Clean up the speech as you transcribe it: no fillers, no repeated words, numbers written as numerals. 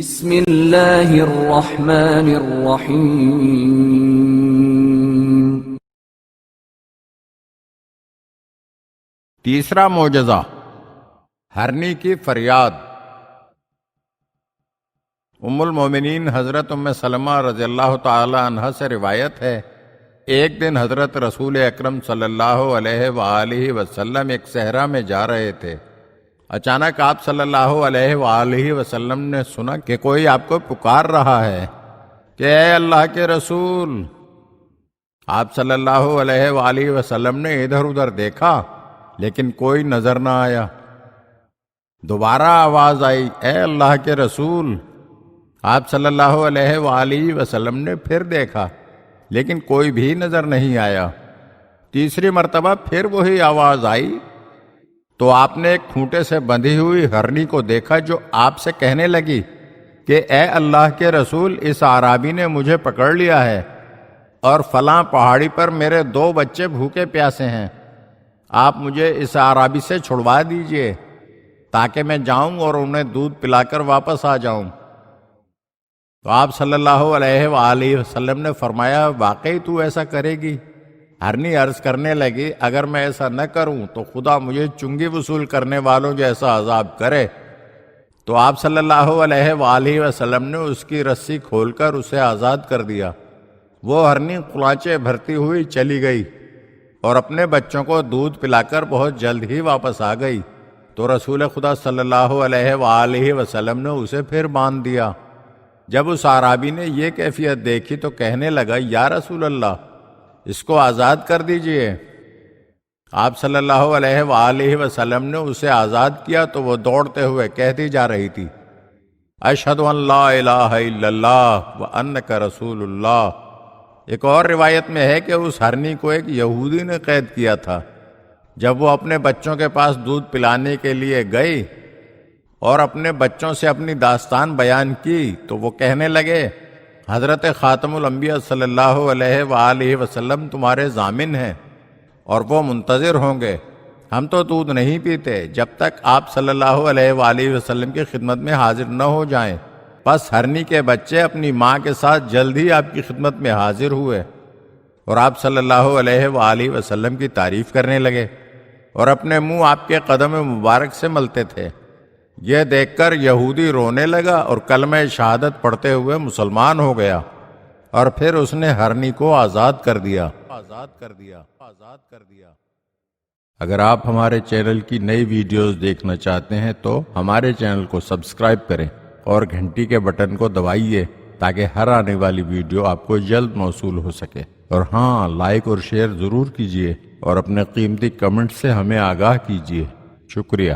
بسم اللہ الرحمن الرحیم۔ تیسرا معجزہ، ہرنی کی فریاد۔ ام المومنین حضرت ام سلمہ رضی اللہ تعالی عنہ سے روایت ہے، ایک دن حضرت رسول اکرم صلی اللہ علیہ وآلہ وسلم ایک صحرا میں جا رہے تھے۔ اچانک آپ صلی اللہ علیہ وآلہ وسلم نے سنا کہ کوئی آپ کو پکار رہا ہے کہ اے اللہ کے رسول۔ آپ صلی اللہ علیہ وآلہ وسلم نے ادھر ادھر دیکھا لیکن کوئی نظر نہ آیا۔ دوبارہ آواز آئی، اے اللہ کے رسول۔ آپ صلی اللہ علیہ وآلہ وسلم نے پھر دیکھا لیکن کوئی بھی نظر نہیں آیا۔ تیسری مرتبہ پھر وہی آواز آئی تو آپ نے ایک کھونٹے سے بندھی ہوئی ہرنی کو دیکھا جو آپ سے کہنے لگی کہ اے اللہ کے رسول، اس اعرابی نے مجھے پکڑ لیا ہے اور فلاں پہاڑی پر میرے 2 بچے بھوکے پیاسے ہیں، آپ مجھے اس اعرابی سے چھڑوا دیجئے تاکہ میں جاؤں اور انہیں دودھ پلا کر واپس آ جاؤں۔ تو آپ صلی اللہ علیہ وآلہ وسلم نے فرمایا، واقعی تو ایسا کرے گی؟ ہرنی عرض کرنے لگی، اگر میں ایسا نہ کروں تو خدا مجھے چنگی وصول کرنے والوں جیسا عذاب کرے۔ تو آپ صلی اللہ علیہ وآلہ وسلم نے اس کی رسی کھول کر اسے آزاد کر دیا۔ وہ ہرنی قلانچے بھرتی ہوئی چلی گئی اور اپنے بچوں کو دودھ پلا کر بہت جلد ہی واپس آ گئی۔ تو رسول خدا صلی اللہ علیہ وآلہ وسلم نے اسے پھر باندھ دیا۔ جب اس اعرابی نے یہ کیفیت دیکھی تو کہنے لگا، یا رسول اللہ، اس کو آزاد کر دیجئے۔ آپ صلی اللہ علیہ وآلہ وسلم نے اسے آزاد کیا تو وہ دوڑتے ہوئے کہتی جا رہی تھی، اشہد ان لا الہ الا اللہ وانک رسول اللہ۔ ایک اور روایت میں ہے کہ اس ہرنی کو ایک یہودی نے قید کیا تھا۔ جب وہ اپنے بچوں کے پاس دودھ پلانے کے لیے گئی اور اپنے بچوں سے اپنی داستان بیان کی تو وہ کہنے لگے، حضرت خاتم الانبیاء صلی اللہ علیہ وآلہ وسلم تمہارے ضامن ہیں اور وہ منتظر ہوں گے۔ ہم تو دودھ نہیں پیتے جب تک آپ صلی اللہ علیہ وآلہ وسلم کی خدمت میں حاضر نہ ہو جائیں۔ بس ہرنی کے بچے اپنی ماں کے ساتھ جلد ہی آپ کی خدمت میں حاضر ہوئے اور آپ صلی اللہ علیہ وآلہ وسلم کی تعریف کرنے لگے اور اپنے منہ آپ کے قدم مبارک سے ملتے تھے۔ یہ دیکھ کر یہودی رونے لگا اور کلمہ شہادت پڑھتے ہوئے مسلمان ہو گیا، اور پھر اس نے ہرنی کو آزاد کر دیا۔ اگر آپ ہمارے چینل کی نئی ویڈیوز دیکھنا چاہتے ہیں تو ہمارے چینل کو سبسکرائب کریں اور گھنٹی کے بٹن کو دبائیے تاکہ ہر آنے والی ویڈیو آپ کو جلد موصول ہو سکے۔ اور ہاں، لائک اور شیئر ضرور کیجیے اور اپنے قیمتی کمنٹ سے ہمیں آگاہ کیجیے۔ شکریہ۔